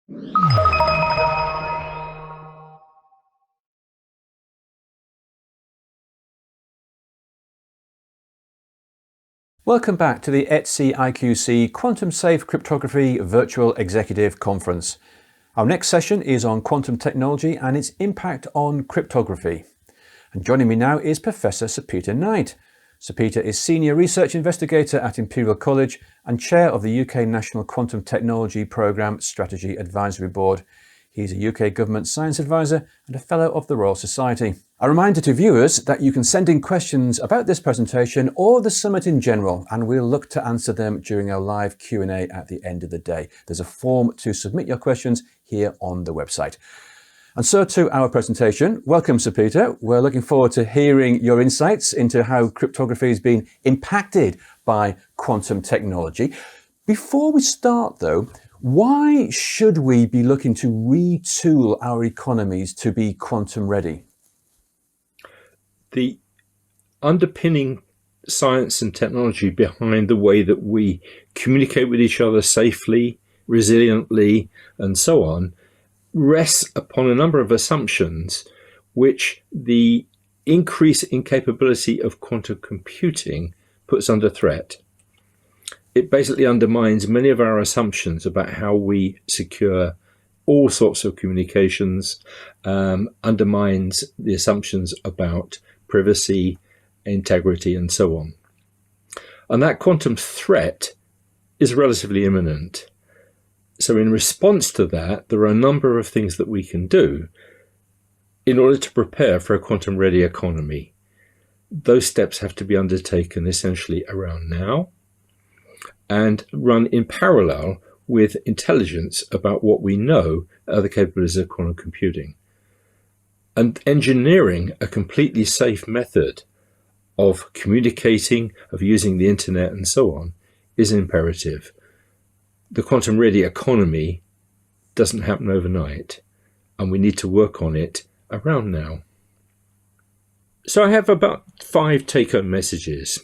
Welcome back to the ETSI IQC Quantum Safe Cryptography Virtual Executive Conference. Our next session is on quantum technology and its impact on cryptography. And joining me now is Professor Sir Peter Knight. Sir Peter is Senior Research Investigator at Imperial College and Chair of the UK National Quantum Technology Programme Strategy Advisory Board. He's a UK Government Science Advisor and a Fellow of the Royal Society. A reminder to viewers that you can send in questions about this presentation or the summit in general, and we'll look to answer them during our live Q&A at the end of the day. There's a form to submit your questions here on the website. And so to our presentation. Welcome, Sir Peter. We're looking forward to hearing your insights into how cryptography has been impacted by quantum technology. Before we start though, why should we be looking to retool our economies to be quantum ready? The underpinning science and technology behind the way that we communicate with each other safely, resiliently, and so on, rests upon a number of assumptions which the increase in capability of quantum computing puts under threat. It basically undermines many of our assumptions about how we secure all sorts of communications, undermines the assumptions about privacy, integrity, and so on. And that quantum threat is relatively imminent. So in response to that, there are a number of things that we can do in order to prepare for a quantum-ready economy. Those steps have to be undertaken essentially around now and run in parallel with intelligence about what we know are the capabilities of quantum computing. And engineering a completely safe method of communicating, of using the internet and so on, is imperative. The quantum-ready economy doesn't happen overnight, and we need to work on it around now. So I have about 5 take-home messages.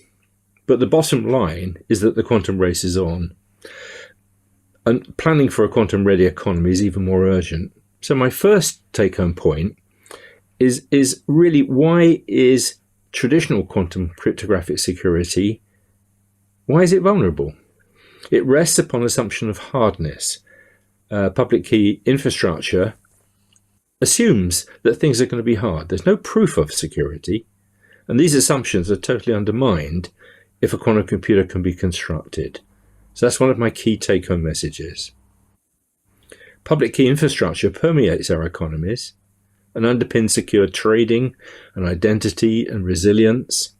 But the bottom line is that the quantum race is on. And planning for a quantum-ready economy is even more urgent. So my first take-home point is really, why is traditional quantum cryptographic security, why is it vulnerable? It rests upon assumption of hardness. Public key infrastructure assumes that things are going to be hard. There's no proof of security. And these assumptions are totally undermined if a quantum computer can be constructed. So that's one of my key take-home messages. Public key infrastructure permeates our economies and underpins secure trading and identity and resilience.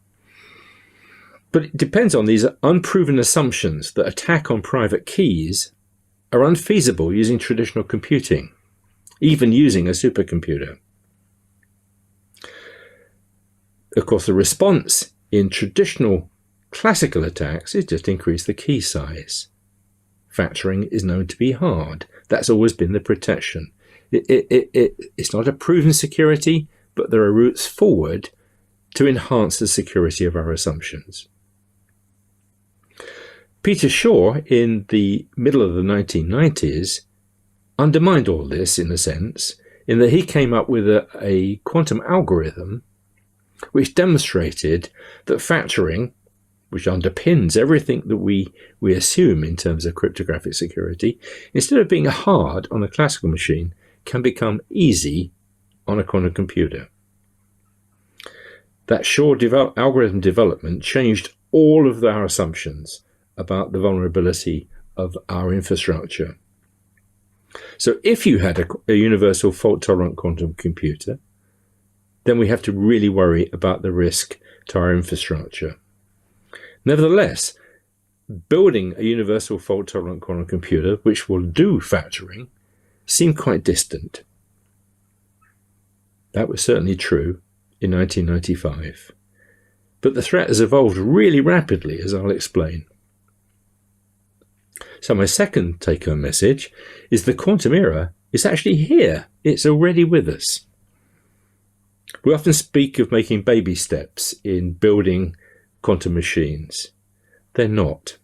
But it depends on these unproven assumptions that attack on private keys are unfeasible using traditional computing, even using a supercomputer. Of course, the response in traditional classical attacks is just increase the key size. Factoring is known to be hard. That's always been the protection. It's not a proven security, but there are routes forward to enhance the security of our assumptions. Peter Shor, in the middle of the 1990s, undermined all this in a sense, in that he came up with a quantum algorithm which demonstrated that factoring, which underpins everything that we assume in terms of cryptographic security, instead of being hard on a classical machine, can become easy on a quantum computer. That Shor algorithm development changed all of our assumptions about the vulnerability of our infrastructure. So if you had a universal fault-tolerant quantum computer, then we have to really worry about the risk to our infrastructure. Nevertheless, building a universal fault-tolerant quantum computer which will do factoring seemed quite distant. That was certainly true in 1995. But the threat has evolved really rapidly, as I'll explain. So my second take-home message is the quantum era is actually here. It's already with us. We often speak of making baby steps in building quantum machines. They're not.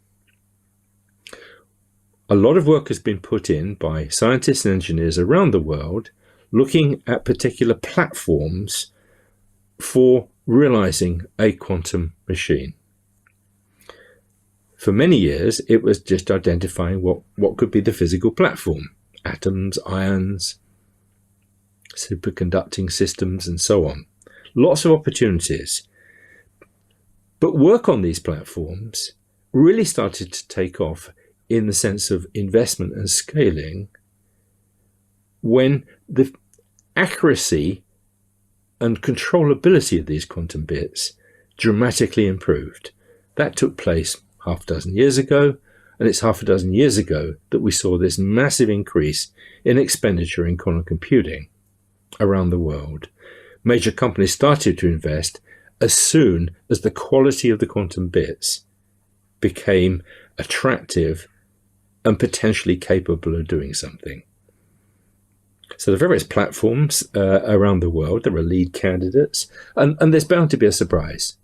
a lot of work has been put in by scientists and engineers around the world looking at particular platforms for realizing a quantum machine. For many years, it was just identifying what could be the physical platform: atoms, ions, superconducting systems, and so on. Lots of opportunities. But work on these platforms really started to take off in the sense of investment and scaling when the accuracy and controllability of these quantum bits dramatically improved. That took place half a dozen years ago, and it's half a dozen years ago that we saw this massive increase in expenditure in quantum computing around the world. Major companies started to invest as soon as the quality of the quantum bits became attractive and potentially capable of doing something. So the various platforms around the world, there are lead candidates, and there's bound to be a surprise.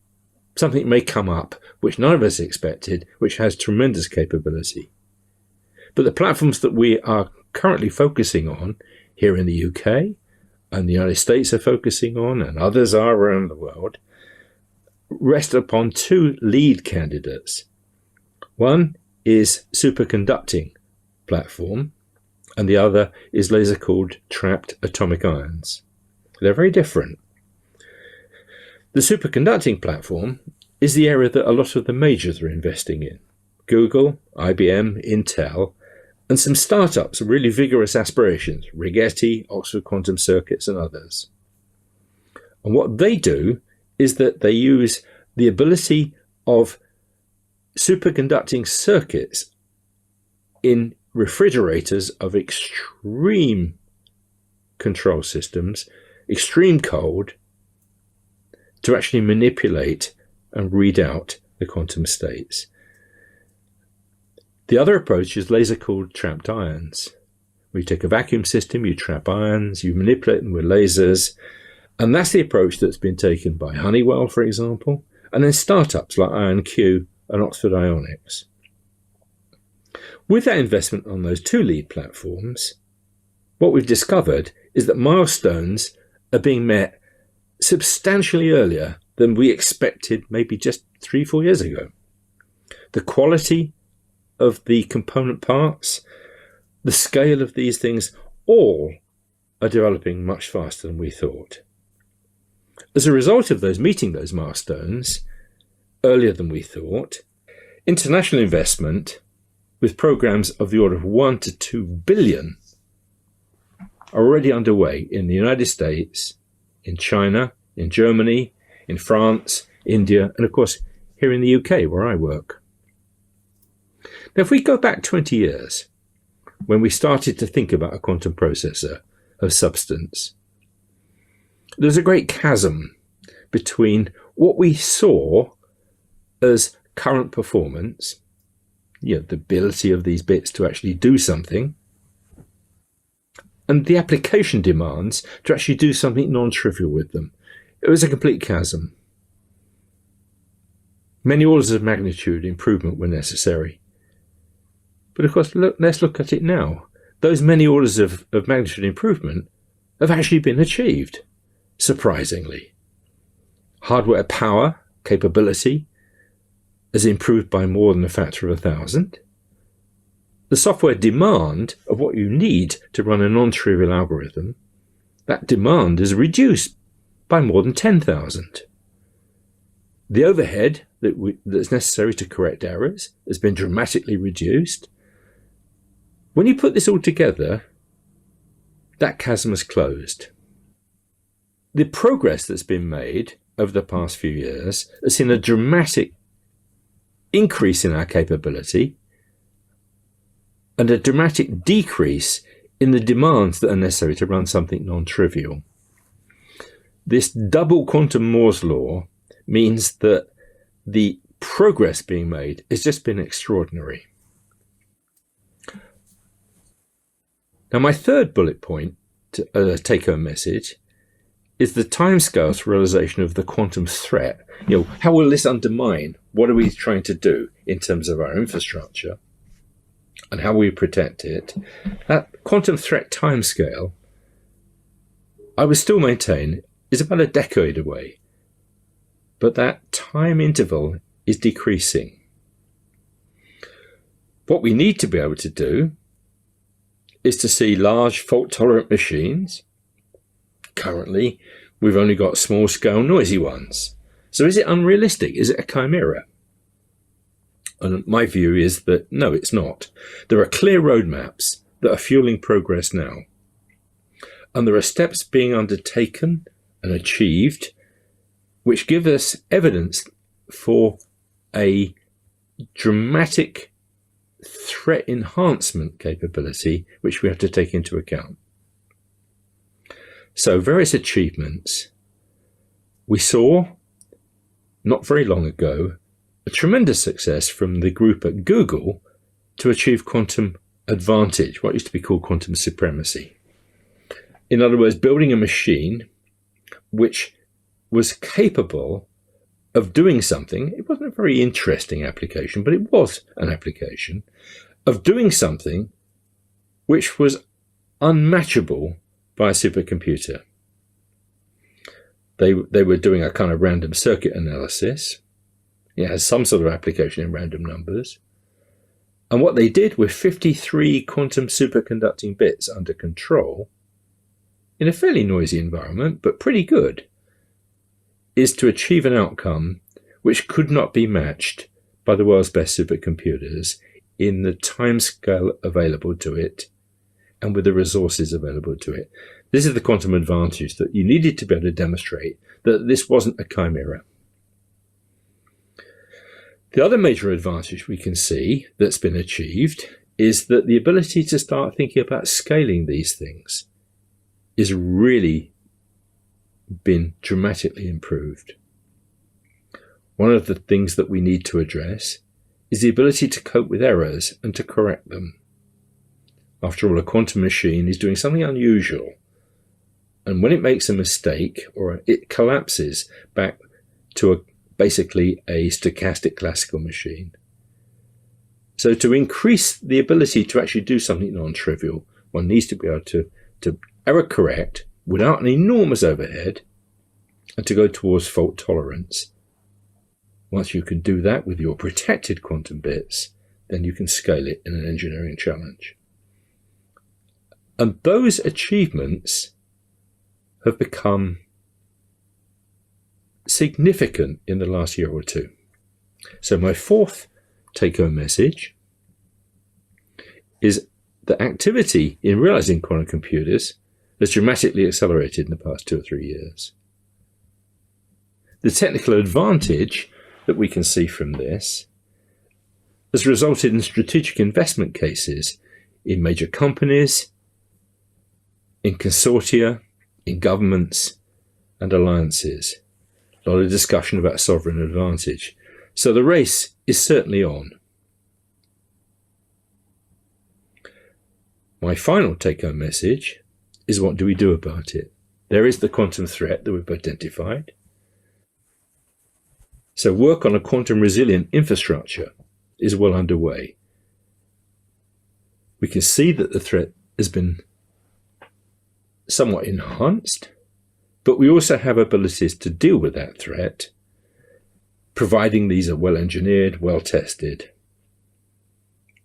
Something may come up which none of us expected, which has tremendous capability. But the platforms that we are currently focusing on here in the UK, and the United States are focusing on, and others are around the world, rest upon two lead candidates. One is superconducting platform, and the other is laser-cooled trapped atomic ions. They're very different. The superconducting platform is the area that a lot of the majors are investing in. Google, IBM, Intel, and some startups with really vigorous aspirations, Rigetti, Oxford Quantum Circuits, and others. And what they do is that they use the ability of superconducting circuits in refrigerators of extreme control systems, extreme cold, to actually manipulate and read out the quantum states. The other approach is laser-cooled trapped ions. We take a vacuum system, you trap ions, you manipulate them with lasers, and that's the approach that's been taken by Honeywell, for example, and then startups like IonQ and Oxford Ionics. With that investment on those two lead platforms, what we've discovered is that milestones are being met substantially earlier than we expected maybe just 3-4 years ago. The quality of the component parts, the scale of these things, all are developing much faster than we thought. As a result of those meeting those milestones earlier than we thought, international investment with programs of the order of 1 to 2 billion are already underway in the United States, in China, in Germany, in France, India, and of course here in the UK where I work. Now, if we go back 20 years, when we started to think about a quantum processor of substance, there's a great chasm between what we saw as current performance, the ability of these bits to actually do something, and the application demands to actually do something non-trivial with them. It was a complete chasm. Many orders of magnitude improvement were necessary. But of course, let's look at it now. Those many orders of magnitude improvement have actually been achieved, surprisingly. Hardware power, capability, has improved by more than a factor of 1,000. The software demand of what you need to run a non-trivial algorithm, that demand is reduced by more than 10,000. The overhead that's necessary to correct errors has been dramatically reduced. When you put this all together, that chasm has closed. The progress that's been made over the past few years has seen a dramatic increase in our capability and a dramatic decrease in the demands that are necessary to run something non-trivial. This double quantum Moore's law means that the progress being made has just been extraordinary. Now, my third bullet point, take-home message, is the timescales for realization of the quantum threat. How will this undermine? What are we trying to do in terms of our infrastructure? and how we protect it, that quantum threat timescale, I would still maintain, is about a decade away. But that time interval is decreasing. What we need to be able to do is to see large fault-tolerant machines. Currently, we've only got small-scale noisy ones. So is it unrealistic? Is it a chimera? And my view is that no, it's not. There are clear roadmaps that are fueling progress now. And there are steps being undertaken and achieved which give us evidence for a dramatic threat enhancement capability which we have to take into account. So various achievements. We saw, not very long ago, a tremendous success from the group at Google to achieve quantum advantage, what used to be called quantum supremacy. In other words, building a machine which was capable of doing something. It wasn't a very interesting application, but it was an application of doing something which was unmatchable by a supercomputer. They were doing a kind of random circuit analysis. It has some sort of application in random numbers. And what they did with 53 quantum superconducting bits under control, in a fairly noisy environment, but pretty good, is to achieve an outcome which could not be matched by the world's best supercomputers in the timescale available to it and with the resources available to it. This is the quantum advantage, that you needed to be able to demonstrate that this wasn't a chimera. The other major advantage we can see that's been achieved is that the ability to start thinking about scaling these things is really been dramatically improved. One of the things that we need to address is the ability to cope with errors and to correct them. After all, a quantum machine is doing something unusual, and when it makes a mistake or it collapses back to basically a stochastic classical machine. So to increase the ability to actually do something non-trivial, one needs to be able to error correct without an enormous overhead and to go towards fault tolerance. Once you can do that with your protected quantum bits, then you can scale it in an engineering challenge. And those achievements have become significant in the last year or two. So my fourth take-home message is that activity in realizing quantum computers has dramatically accelerated in the past 2 or 3 years. The technical advantage that we can see from this has resulted in strategic investment cases in major companies, in consortia, in governments and alliances. A lot of discussion about sovereign advantage. So the race is certainly on. My final take-home message is, what do we do about it? There is the quantum threat that we've identified. So work on a quantum resilient infrastructure is well underway. We can see that the threat has been somewhat enhanced, but we also have abilities to deal with that threat, providing these are well engineered, well tested.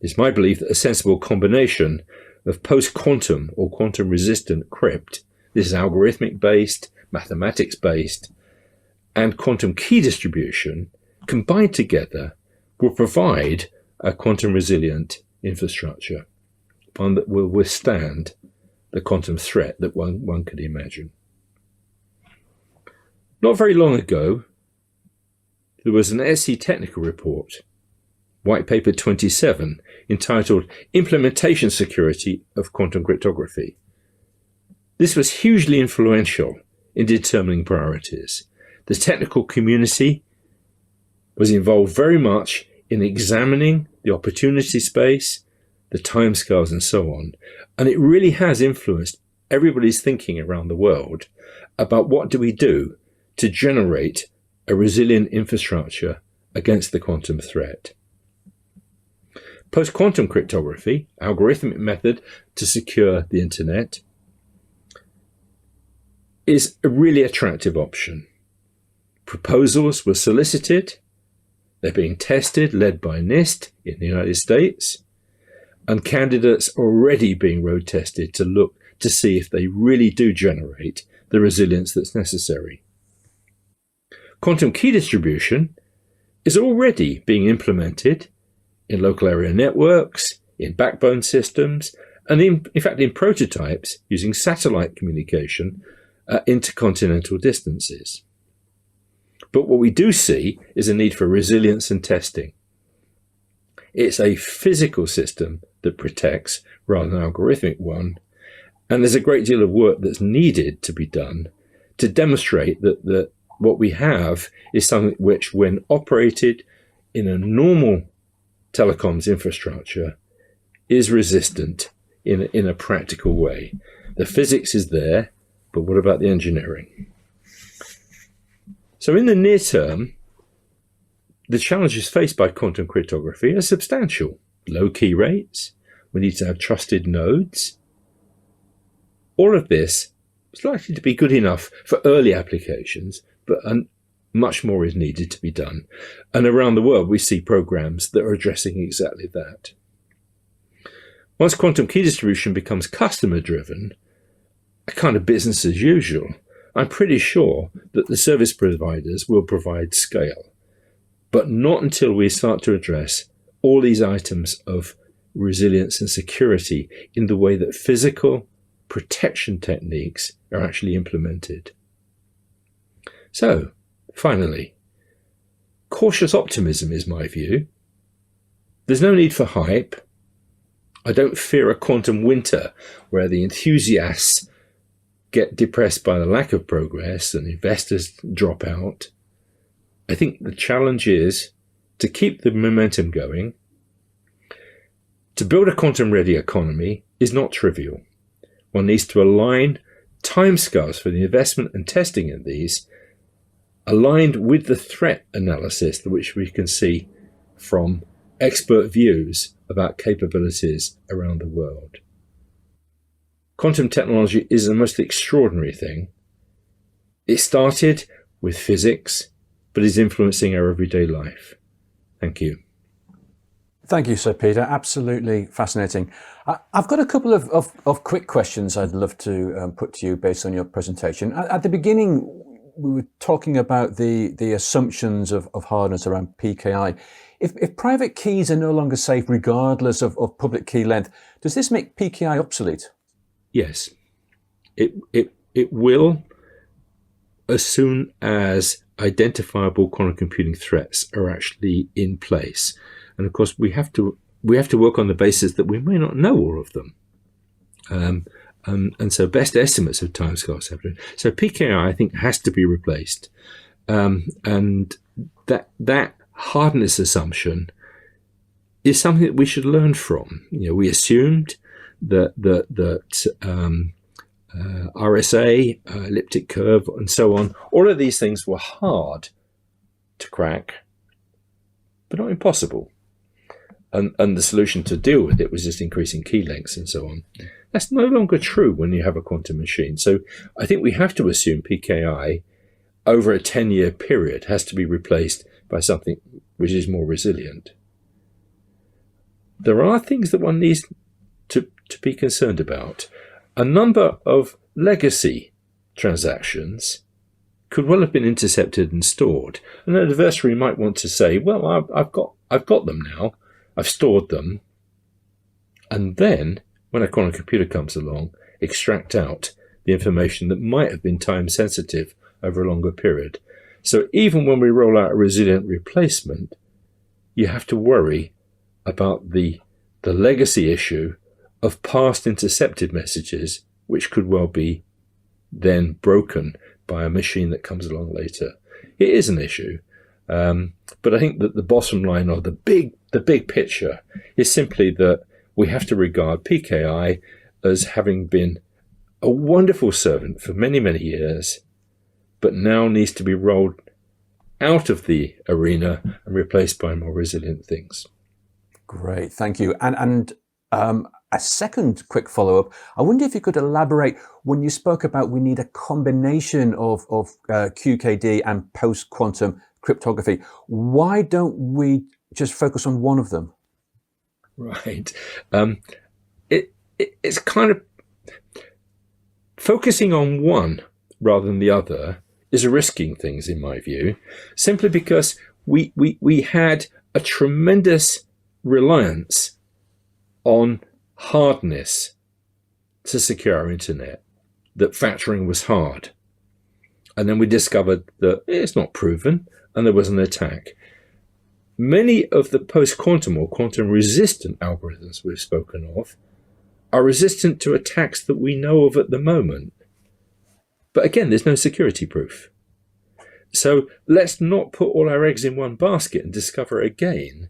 It's my belief that a sensible combination of post-quantum or quantum-resistant crypt, this is algorithmic-based, mathematics-based, and quantum key distribution, combined together, will provide a quantum-resilient infrastructure, one that will withstand the quantum threat that one could imagine. Not very long ago, there was an SE technical report, White Paper 27, entitled Implementation Security of Quantum Cryptography. This was hugely influential in determining priorities. The technical community was involved very much in examining the opportunity space, the timescales and so on. And it really has influenced everybody's thinking around the world about what do we do to generate a resilient infrastructure against the quantum threat. Post-quantum cryptography, algorithmic method to secure the internet, is a really attractive option. Proposals were solicited. They're being tested, led by NIST in the United States, and candidates are already being road tested to look to see if they really do generate the resilience that's necessary. Quantum key distribution is already being implemented in local area networks, in backbone systems, and in fact in prototypes using satellite communication at intercontinental distances. But what we do see is a need for resilience and testing. It's a physical system that protects rather than an algorithmic one, and there's a great deal of work that's needed to be done to demonstrate that what we have is something which, when operated in a normal telecoms infrastructure, is resistant in a practical way. The physics is there, but what about the engineering? So in the near term, the challenges faced by quantum cryptography are substantial. Low key rates, we need to have trusted nodes. All of this is likely to be good enough for early applications, but much more is needed to be done. And around the world, we see programs that are addressing exactly that. Once quantum key distribution becomes customer-driven, a kind of business as usual, I'm pretty sure that the service providers will provide scale, but not until we start to address all these items of resilience and security in the way that physical protection techniques are actually implemented. So, finally, cautious optimism is my view. There's no need for hype. I don't fear a quantum winter where the enthusiasts get depressed by the lack of progress and investors drop out. I think the challenge is to keep the momentum going. To build a quantum-ready economy is not trivial. One needs to align timescales for the investment and testing in these, aligned with the threat analysis which we can see from expert views about capabilities around the world. Quantum technology is the most extraordinary thing. It started with physics, but is influencing our everyday life. Thank you. Thank you, Sir Peter. Absolutely fascinating. I've got a couple of quick questions I'd love to put to you based on your presentation. At the beginning, we were talking about the assumptions of hardness around PKI. If private keys are no longer safe regardless of public key length, does this make PKI obsolete? Yes, it will, as soon as identifiable quantum computing threats are actually in place. And of course, we have to work on the basis that we may not know all of them. And so best estimates of timescales have to. So PKI, I think, has to be replaced. And that hardness assumption is something that we should learn from. We assumed that RSA, elliptic curve, and so on, all of these things were hard to crack, but not impossible. And the solution to deal with it was just increasing key lengths and so on. That's no longer true when you have a quantum machine. So I think we have to assume PKI over a 10-year period has to be replaced by something which is more resilient. There are things that one needs to be concerned about. A number of legacy transactions could well have been intercepted and stored. An adversary might want to say, well, I've got them now. I've stored them. And then, when a quantum computer comes along, extract out the information that might have been time sensitive over a longer period. So even when we roll out a resilient replacement, you have to worry about the legacy issue of past intercepted messages, which could well be then broken by a machine that comes along later. It is an issue. But I think that the bottom line, or the big picture, is simply that we have to regard PKI as having been a wonderful servant for many, many years, but now needs to be rolled out of the arena and replaced by more resilient things. Great, thank you. And a second quick follow-up. I wonder if you could elaborate when you spoke about we need a combination of QKD and post-quantum cryptography. Why don't we just focus on one of them? Right. It's kind of focusing on one rather than the other is risking things, in my view, simply because we had a tremendous reliance on hardness to secure our internet, that factoring was hard. And then we discovered that it's not proven, and there was an attack. Many of the post-quantum or quantum-resistant algorithms we've spoken of are resistant to attacks that we know of at the moment. But again, there's no security proof. So let's not put all our eggs in one basket and discover again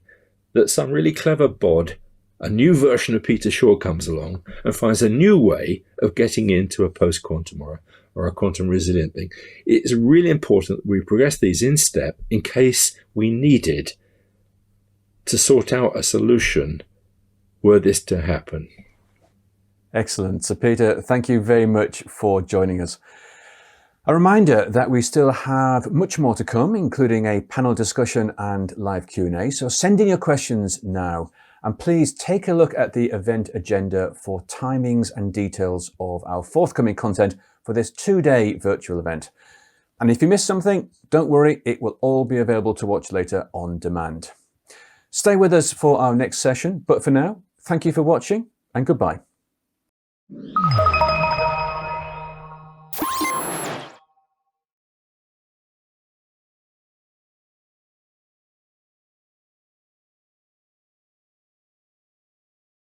that some really clever bod, a new version of Peter Shor, comes along and finds a new way of getting into a post-quantum or a quantum resilient thing. It's really important that we progress these in step in case we needed to sort out a solution were this to happen. Excellent. So Peter, thank you very much for joining us. A reminder that we still have much more to come, including a panel discussion and live Q&A. So send in your questions now. And please take a look at the event agenda for timings and details of our forthcoming content for this 2-day virtual event. And if you missed something, don't worry, it will all be available to watch later on demand. Stay with us for our next session, but for now, thank you for watching and goodbye.